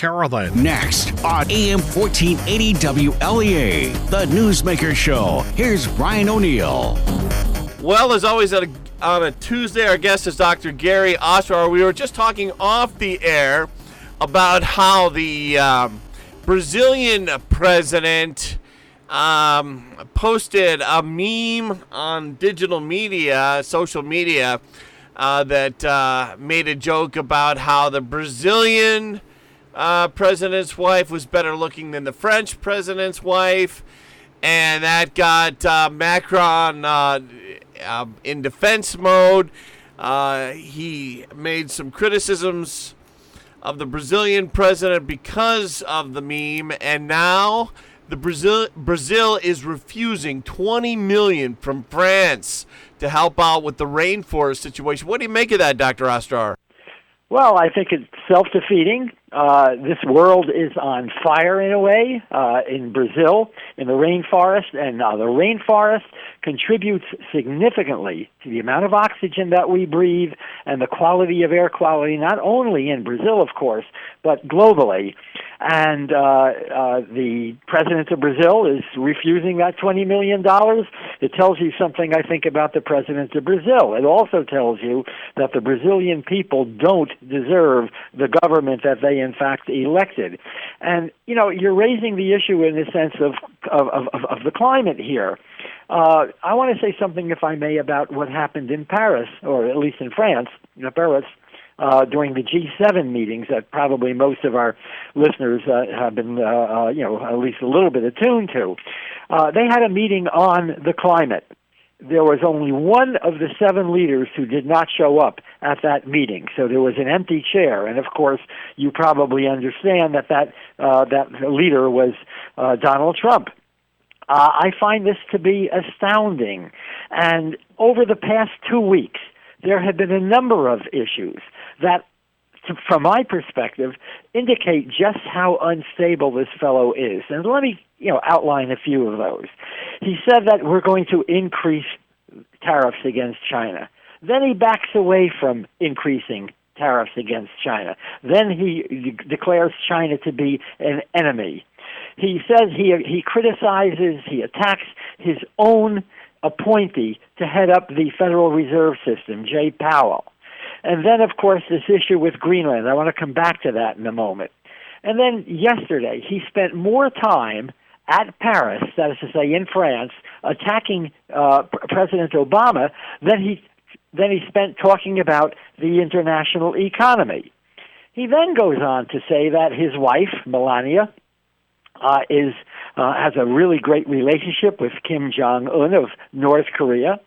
Carolina. Next on AM 1480 WLEA, The Newsmaker Show. Here's Brian O'Neill. Well, as always, on a Tuesday, our guest is Dr. Gary Ostrower. We were just talking off the air about how the Brazilian president posted a meme on digital media, social media, that made a joke about how the Brazilian president's wife was better looking than the French president's wife, and that got Macron in defense mode. He made some criticisms of the Brazilian president because of the meme, and now the Brazil is refusing $20 million from France to help out with the rainforest situation. What do you make of that, Dr. Ostrower? Well, I think it's self-defeating. This world is on fire in a way in Brazil, in the rainforest, and the rainforest contributes significantly to the amount of oxygen that we breathe and the quality of air quality, not only in Brazil, of course, but globally. And the president of Brazil is refusing that $20 million. It tells you something, I think, about the president of Brazil. It also tells you that the Brazilian people don't deserve the government that they, in fact, elected. And, you know, you're raising the issue in the sense of the climate here. I want to say something, if I may, about what happened in Paris, or at least in France, Paris, during the G7 meetings that probably most of our listeners have been, at least a little bit attuned to. They had a meeting on the climate. There was only one of the 7 leaders who did not show up at that meeting, so there was an empty chair. And of course, you probably understand that leader was Donald Trump. I find this to be astounding. And over the past 2 weeks, there have been a number of issues that, from my perspective, indicate just how unstable this fellow is. And let me, outline a few of those. He said that we're going to increase tariffs against China. Then he backs away from increasing tariffs against China. Then he declares China to be an enemy. He says he criticizes, he attacks his own appointee to head up the Federal Reserve System, Jay Powell. And then, of course, this issue with Greenland. I want to come back to that in a moment. And then yesterday, he spent more time at Paris, that is to say in France, attacking President Obama than he spent talking about the international economy. He then goes on to say that his wife, Melania, has a really great relationship with Kim Jong-un of North Korea.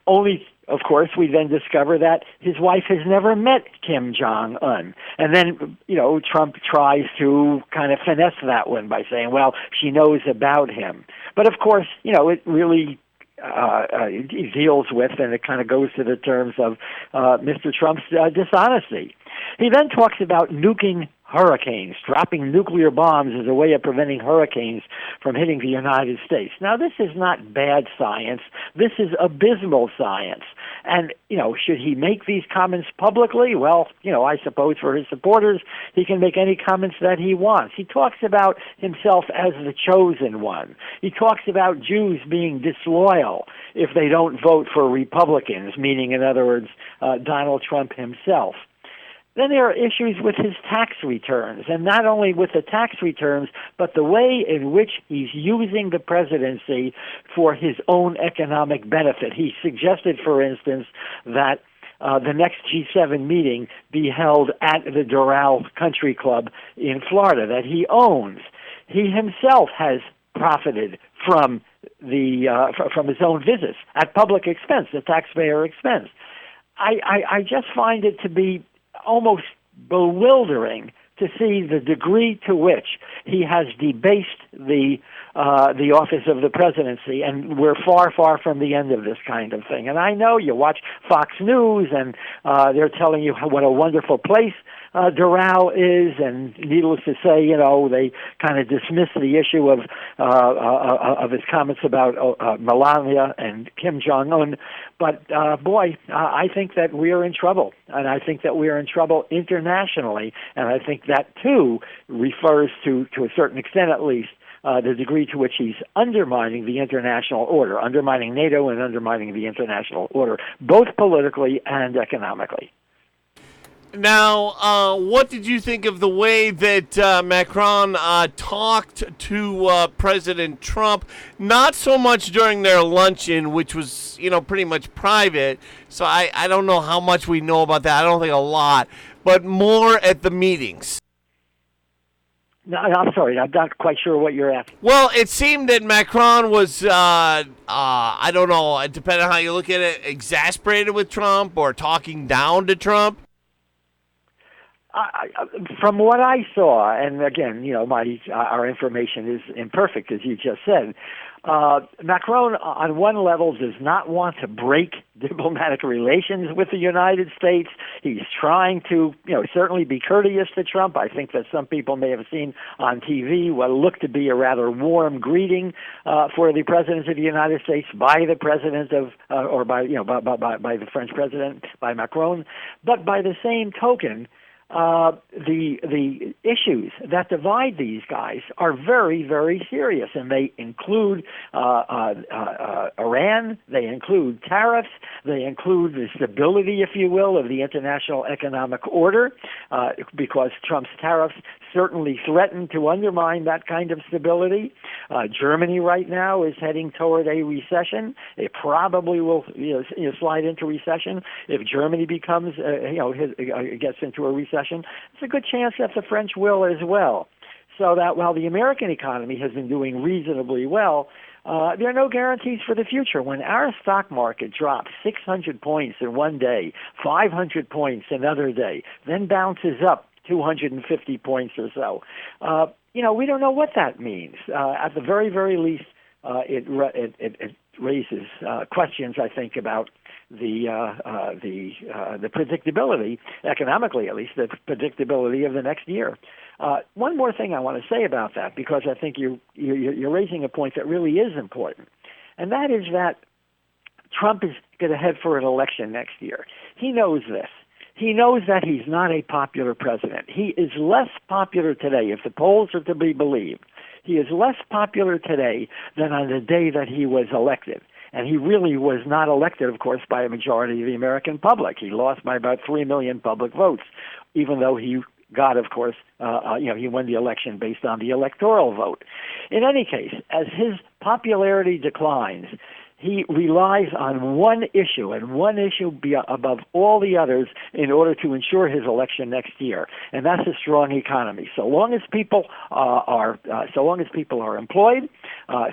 Only, of course, we then discover that his wife has never met Kim Jong-un. And then, Trump tries to kind of finesse that one by saying, well, she knows about him. But, of course, it really deals with, and it kind of goes to the terms of Mr. Trump's dishonesty. He then talks about nuking hurricanes. Dropping nuclear bombs is a way of preventing hurricanes from hitting the United States. Now, this is not bad science. This is abysmal science. And, should he make these comments publicly? Well, I suppose for his supporters, he can make any comments that he wants. He talks about himself as the chosen one. He talks about Jews being disloyal if they don't vote for Republicans, meaning, in other words, Donald Trump himself. Then there are issues with his tax returns, and not only with the tax returns, but the way in which he's using the presidency for his own economic benefit. He suggested, for instance, that the next G7 meeting be held at the Doral Country Club in Florida that he owns. He himself has profited from from his own visits at public expense, the taxpayer expense. I just find it to be almost bewildering to see the degree to which he has debased the the office of the presidency, and we're far, far from the end of this kind of thing. And I know you watch Fox News, and they're telling you what a wonderful place Doral is, and needless to say, they kind of dismiss the issue of his comments about Melania and Kim Jong-un. But boy, I think that we are in trouble, and I think that we are in trouble internationally, and I think that too refers to a certain extent at least, the degree to which he's undermining the international order, undermining NATO and undermining the international order, both politically and economically. Now, what did you think of the way that Macron talked to President Trump? Not so much during their luncheon, which was, pretty much private. So I don't know how much we know about that. I don't think a lot. But more at the meetings. No, I'm sorry. I'm not quite sure what you're asking. Well, it seemed that Macron was, I don't know, depending on how you look at it, exasperated with Trump or talking down to Trump. From what I saw, and again, our information is imperfect, as you just said, Macron, on one level, does not want to break diplomatic relations with the United States. He's trying to, certainly be courteous to Trump. I think that some people may have seen on TV what looked to be a rather warm greeting for the President of the United States by the President of, or by the French President, by Macron. But by the same token, the issues that divide these guys are very, very serious, and they include Iran, they include tariffs, they include the stability, if you will, of the international economic order, because Trump's tariffs certainly threaten to undermine that kind of stability. Germany right now is heading toward a recession. It probably will slide into recession. If Germany becomes, gets into a recession, it's a good chance that the French will as well. So that while the American economy has been doing reasonably well, there are no guarantees for the future. When our stock market drops 600 points in one day, 500 points another day, then bounces up 250 points or so, we don't know what that means. At the very, very least, it raises questions, I think, about the predictability, economically at least, the predictability of the next year. One more thing I want to say about that, because I think you're raising a point that really is important, and that is that Trump is going to head for an election next year. He knows this. He knows that he's not a popular president. He is less popular today, if the polls are to be believed. He is less popular today than on the day that he was elected. And he really was not elected, of course, by a majority of the American public. He lost by about 3 million public votes, even though he got, of course, he won the election based on the electoral vote. In any case, as his popularity declines, he relies on one issue, and one issue above all the others, in order to ensure his election next year, and that's a strong economy. So long as people are employed,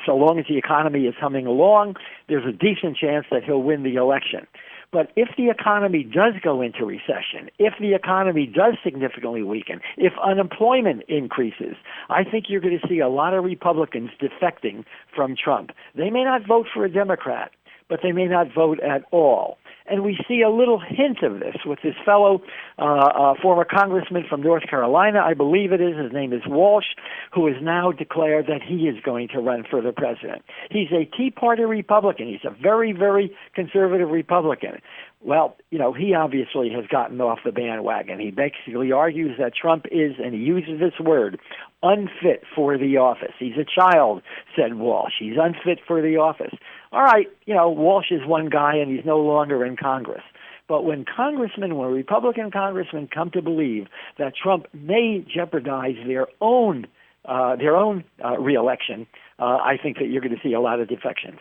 so long as the economy is humming along, there's a decent chance that he'll win the election. But if the economy does go into recession, if the economy does significantly weaken, if unemployment increases, I think you're going to see a lot of Republicans defecting from Trump. They may not vote for a Democrat, but they may not vote at all. And we see a little hint of this with this fellow, former congressman from North Carolina, I believe it is. His name is Walsh, who has now declared that he is going to run for the president. He's a Tea Party Republican. He's a very, very conservative Republican. Well, he obviously has gotten off the bandwagon. He basically argues that Trump is, and he uses this word, unfit for the office. He's a child, said Walsh. He's unfit for the office. All right, Walsh is one guy and he's no longer in Congress. But when Republican congressmen come to believe that Trump may jeopardize their own reelection, I think that you're going to see a lot of defections.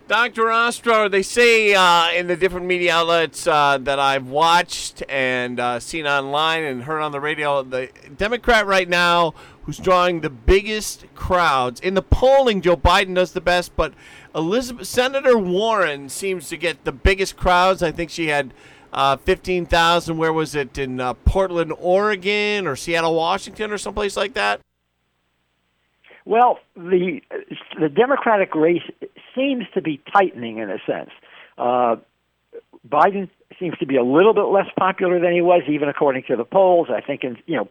Dr. Ostrower, they say in the different media outlets that I've watched and seen online and heard on the radio, the Democrat right now who's drawing the biggest crowds. In the polling, Joe Biden does the best, but Senator Warren seems to get the biggest crowds. I think she had 15,000, where was it, in Portland, Oregon, or Seattle, Washington, or someplace like that? Well, the Democratic race seems to be tightening in a sense. Biden seems to be a little bit less popular than he was, even according to the polls. I think,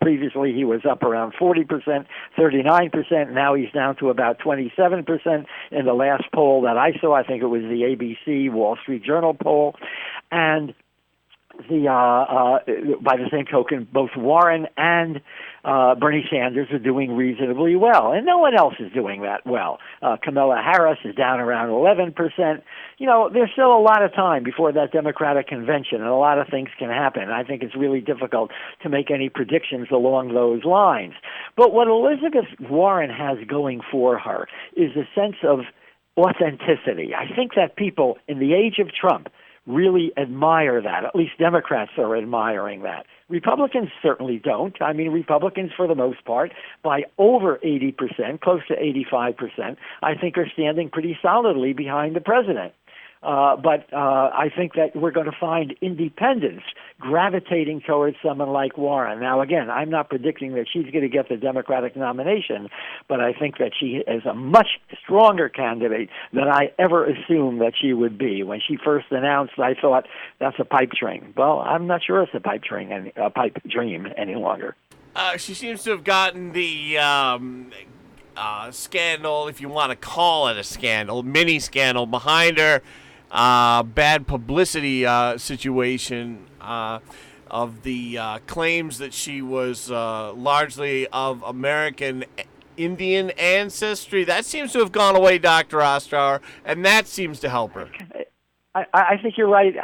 previously he was up around 40%, 39%. Now he's down to about 27% in the last poll that I saw. I think it was the ABC Wall Street Journal poll, and by the same token, both Warren and Bernie Sanders are doing reasonably well, and no one else is doing that well. Kamala Harris is down around 11%. There's still a lot of time before that Democratic convention, and a lot of things can happen. I think it's really difficult to make any predictions along those lines. But what Elizabeth Warren has going for her is a sense of authenticity. I think that people in the age of Trump really admire that. At least Democrats are admiring that. Republicans certainly don't. I mean, Republicans, for the most part, by over 80%, close to 85%, I think are standing pretty solidly behind the president. But I think that we're going to find independents gravitating towards someone like Warren. Now, again, I'm not predicting that she's going to get the Democratic nomination, but I think that she is a much stronger candidate than I ever assumed that she would be. When she first announced, I thought, that's a pipe dream. Well, I'm not sure it's a pipe dream any longer. She seems to have gotten the scandal, if you want to call it a scandal, mini scandal behind her. Bad publicity situation of the claims that she was largely of American Indian ancestry. That seems to have gone away, Dr. Ostrower, and that seems to help her. I think you're right.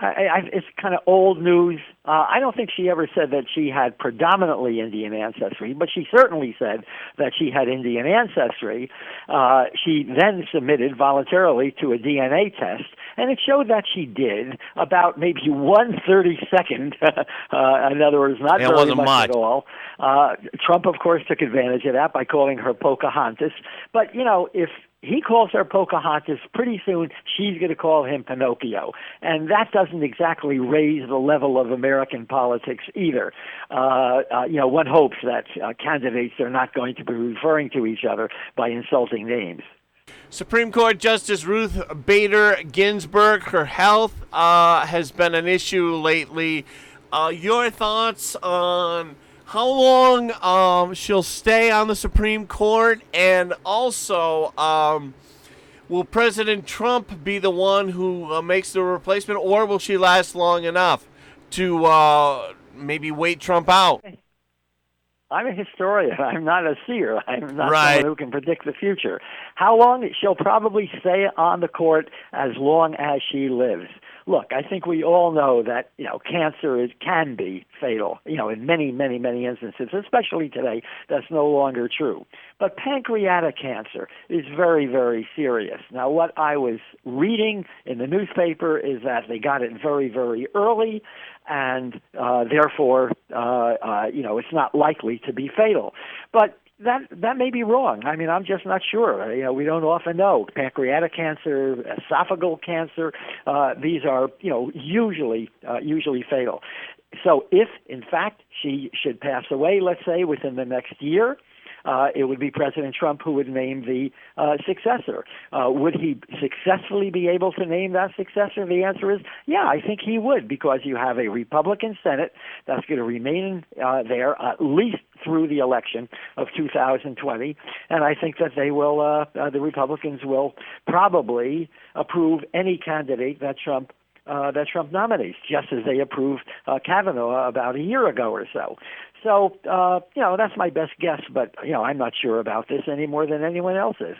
It's kind of old news. I don't think she ever said that she had predominantly Indian ancestry, but she certainly said that she had Indian ancestry. She then submitted voluntarily to a DNA test, and it showed that she did about maybe 1/32nd. In other words, not very much at all. Trump, of course, took advantage of that by calling her Pocahontas. But, if he calls her Pocahontas, pretty soon she's going to call him Pinocchio. And that doesn't exactly raise the level of American politics either. One hopes that candidates are not going to be referring to each other by insulting names. Supreme Court Justice Ruth Bader Ginsburg, her health has been an issue lately. Your thoughts on how long she'll stay on the Supreme Court, and also will President Trump be the one who makes the replacement, or will she last long enough to maybe wait Trump out? I'm a historian. I'm not a seer. I'm not right. Someone who can predict the future. How long? She'll probably stay on the court as long as she lives. Look, I think we all know that, cancer can be fatal, in many, many, many instances, especially today. That's no longer true. But pancreatic cancer is very, very serious. Now, what I was reading in the newspaper is that they got it very, very early, and therefore, it's not likely to be fatal. But that may be wrong. I mean, I'm just not sure. We don't often know. Pancreatic cancer, esophageal cancer, these are, usually fatal. So if, in fact, she should pass away, let's say, within the next year, it would be President Trump who would name the successor. Would he successfully be able to name that successor? The answer is, yeah, I think he would, because you have a Republican Senate that's going to remain there at least through the election of 2020, and I think that they will, the Republicans will probably approve any candidate that Trump nominates, just as they approved Kavanaugh about a year ago or so. So, that's my best guess, but, I'm not sure about this any more than anyone else is.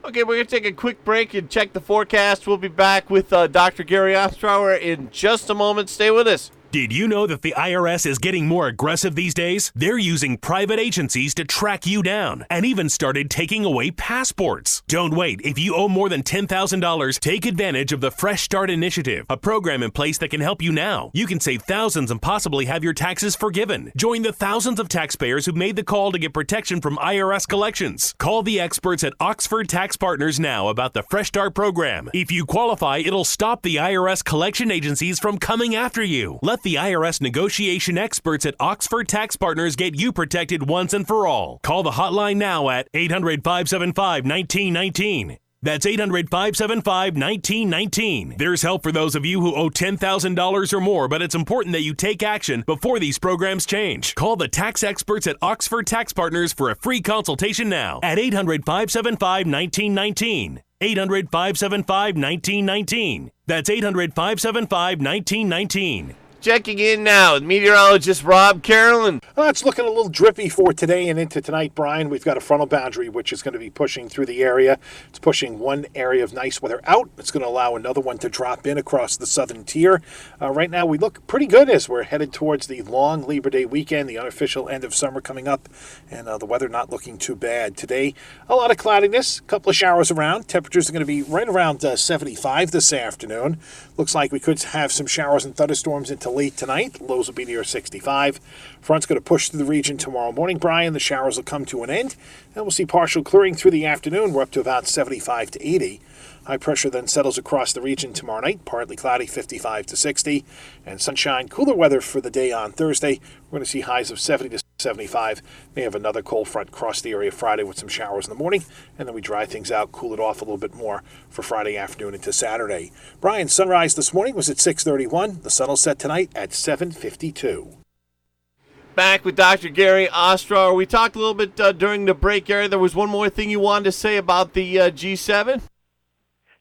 Okay, we're going to take a quick break and check the forecast. We'll be back with Dr. Gary Ostrower in just a moment. Stay with us. Did you know that the IRS is getting more aggressive these days? They're using private agencies to track you down and even started taking away passports. Don't wait. If you owe more than $10,000, take advantage of the Fresh Start Initiative, a program in place that can help you now. You can save thousands and possibly have your taxes forgiven. Join the thousands of taxpayers who made the call to get protection from IRS collections. Call the experts at Oxford Tax Partners now about the Fresh Start program. If you qualify, it'll stop the IRS collection agencies from coming after you. Let the IRS negotiation experts at Oxford Tax Partners get you protected once and for all. Call the hotline now at 800-575-1919. That's 800-575-1919. There's help for those of you who owe $10,000 or more, but it's important that you take action before these programs change. Call the tax experts at Oxford Tax Partners for a free consultation now at 800-575-1919. 800-575-1919. That's 800-575-1919. Checking in now with meteorologist Rob Carolyn. It's looking a little drippy for today and into tonight, Brian. We've got a frontal boundary which is going to be pushing through the area. It's pushing one area of nice weather out. It's going to allow another one to drop in across the southern tier. Right now we look pretty good as we're headed towards the long Labor Day weekend, the unofficial end of summer coming up, and the weather not looking too bad. Today, a lot of cloudiness, a couple of showers around. Temperatures are going to be right around 75 this afternoon. Looks like we could have some showers and thunderstorms into late tonight. Lows will be near 65. Front's going to push through the region tomorrow morning, Brian. The showers will come to an end, and we'll see partial clearing through the afternoon. We're up to about 75 to 80. High pressure then settles across the region tomorrow night, partly cloudy, 55 to 60. And sunshine, cooler weather for the day on Thursday. We're going to see highs of 70 to 75. May have another cold front cross the area Friday with some showers in the morning, and then we dry things out, cool it off a little bit more for Friday afternoon into Saturday. Brian, sunrise this morning was at 6:31. The sun will set tonight at 7:52. Back with Dr. Gary Ostrower. We talked a little bit during the break, Gary. There was one more thing you wanted to say about the G7?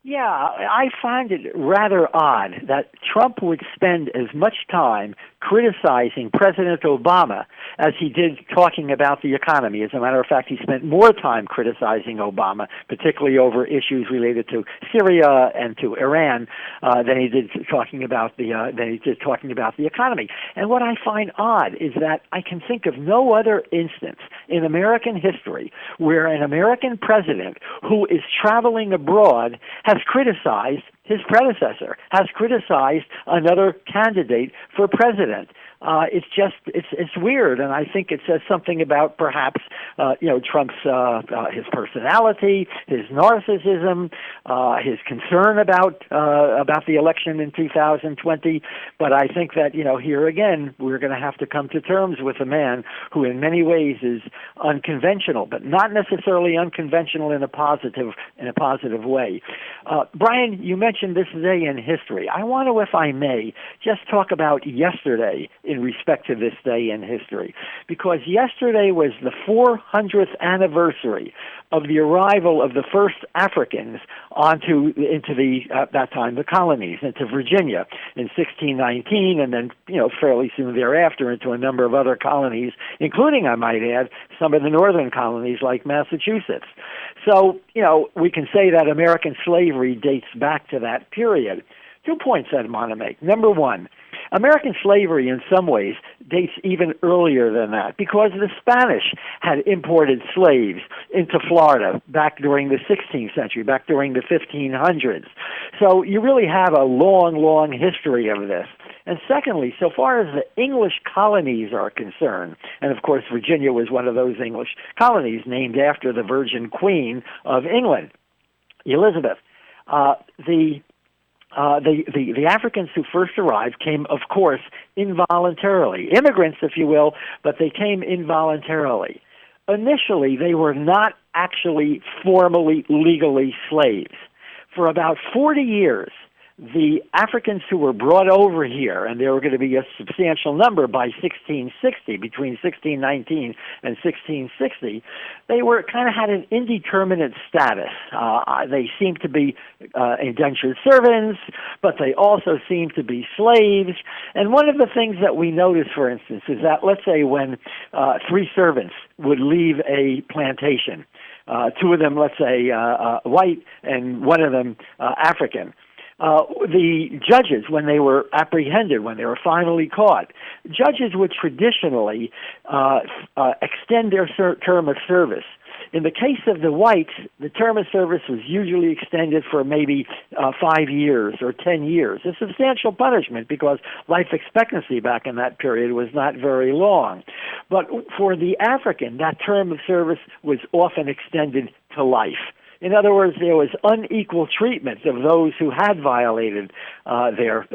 Yeah, I find it rather odd that Trump would spend as much time criticizing President Obama as he did talking about the economy. As a matter of fact, he spent more time criticizing Obama, particularly over issues related to Syria and to Iran, than he did talking about the economy. And what I find odd is that I can think of no other instance in American history where an American president who is traveling abroad has criticized his predecessor, has criticized another candidate for president. It's weird, and I think it says something about perhaps Trump's his personality, his narcissism, his concern about the election in 2020. But I think that here again we're going to have to come to terms with a man who, in many ways, is unconventional, but not necessarily unconventional in a positive way. Brian, you mentioned this day in history. I want to, if I may, just talk about yesterday in respect to this day in history, because yesterday was the 400th anniversary of the arrival of the first Africans into that time the colonies, into Virginia in 1619, and then fairly soon thereafter into a number of other colonies, including, I might add, some of the northern colonies like Massachusetts. So we can say that American slavery dates back to that period. 2 points I want to make. Number one, American slavery in some ways dates even earlier than that, because the Spanish had imported slaves into Florida back during the 16th century, back during the 1500s. So you really have a long, long history of this. And secondly, so far as the English colonies are concerned, and of course Virginia was one of those English colonies named after the Virgin Queen of England, Elizabeth, the Africans who first arrived came, of course, involuntarily. Immigrants, if you will, but they came involuntarily. Initially, they were not actually formally, legally slaves. For about 40 years, the Africans who were brought over here, and there were going to be a substantial number by 1660, between 1619 and 1660, they were kind of had an indeterminate status. They seemed to be indentured servants, but they also seemed to be slaves. And one of the things that we notice, for instance, is that, let's say, when 3 servants would leave a plantation, 2 of them, let's say, white, and 1 of them African, the judges, when they were apprehended, when they were finally caught, judges would traditionally extend their term of service. In the case of the whites, the term of service was usually extended for maybe 5 years or 10 years, a substantial punishment because life expectancy back in that period was not very long. But for the African, that term of service was often extended to life. In other words, there was unequal treatment of those who had violated their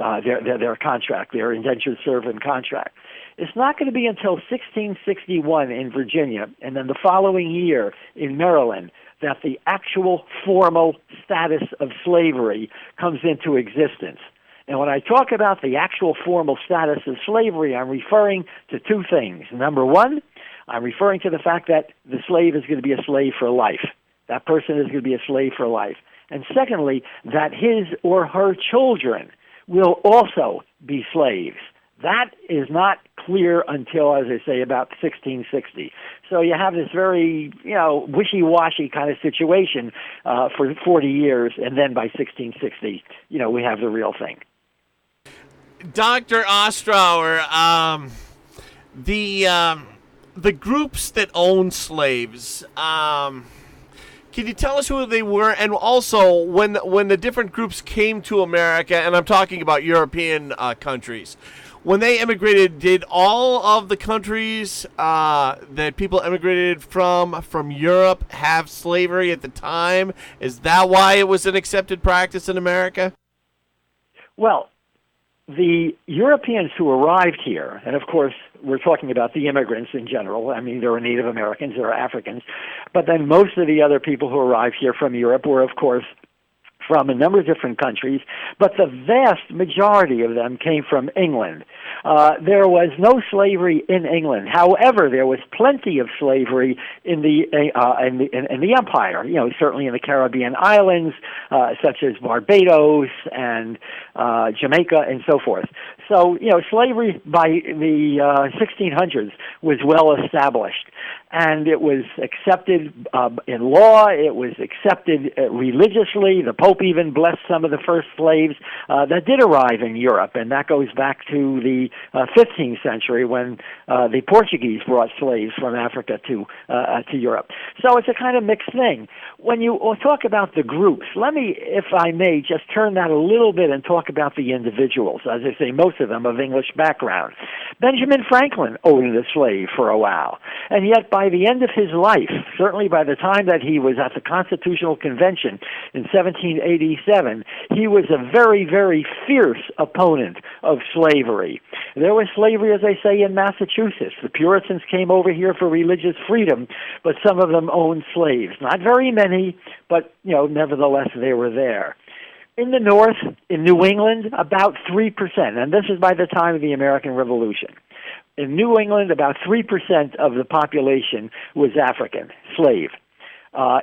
contract, their indentured servant contract. It's not going to be until 1661 in Virginia and then the following year in Maryland that the actual formal status of slavery comes into existence. And when I talk about the actual formal status of slavery, I'm referring to two things. Number one, I'm referring to the fact that the slave is going to be a slave for life. That person is going to be a slave for life. And secondly, that his or her children will also be slaves. That is not clear until, as I say, about 1660. So you have this very, wishy-washy kind of situation for 40 years, and then by 1660, we have the real thing. Dr. Ostrower, the groups that own slaves, can you tell us who they were? And also, when the different groups came to America, and I'm talking about European countries, when they immigrated, did all of the countries that people immigrated from Europe have slavery at the time? Is that why it was an accepted practice in America? Well, the Europeans who arrived here, and of course we're talking about the immigrants in general. I mean, there are Native Americans, there are Africans, but then most of the other people who arrived here from Europe were, of course, from a number of different countries, but the vast majority of them came from England. There was no slavery in England. However, there was plenty of slavery in the empire. Certainly in the Caribbean islands, such as Barbados and Jamaica and so forth. So, slavery by the 1600s was well established, and it was accepted in law. It was accepted religiously. The Pope even blessed some of the first slaves that did arrive in Europe, and that goes back to the 15th century when the Portuguese brought slaves from Africa to Europe. So it's a kind of mixed thing. When you talk about the groups, let me, if I may, just turn that a little bit and talk about the individuals. As I say, most of them of English background. Benjamin Franklin owned a slave for a while, and yet by the end of his life, certainly by the time that he was at the Constitutional Convention in 1787, he was a very, very fierce opponent of slavery. There was slavery, as I say, in Massachusetts. The Puritans came over here for religious freedom, but some of them owned slaves. Not very many, but, nevertheless, they were there. In the North, in New England, about 3%, and this is by the time of the American Revolution. In New England, about 3% of the population was African, slave.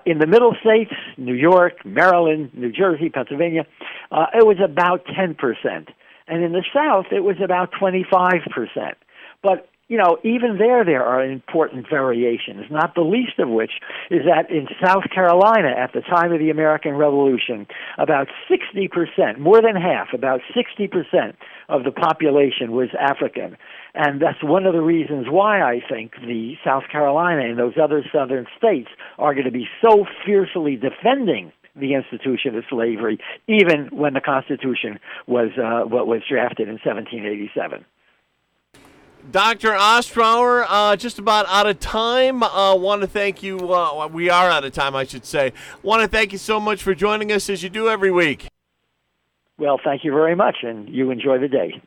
In the middle states, New York, Maryland, New Jersey, Pennsylvania, it was about 10%. And in the South, it was about 25%. But, even there are important variations, not the least of which is that in South Carolina at the time of the American Revolution, about 60%, more than half, about 60% of the population was African. And that's one of the reasons why I think the South Carolina and those other southern states are going to be so fiercely defending the institution of slavery, even when the Constitution was drafted in 1787. Dr. Ostrower, just about out of time. Want to thank you. We are out of time, I should say. Want to thank you so much for joining us as you do every week. Well, thank you very much, and you enjoy the day.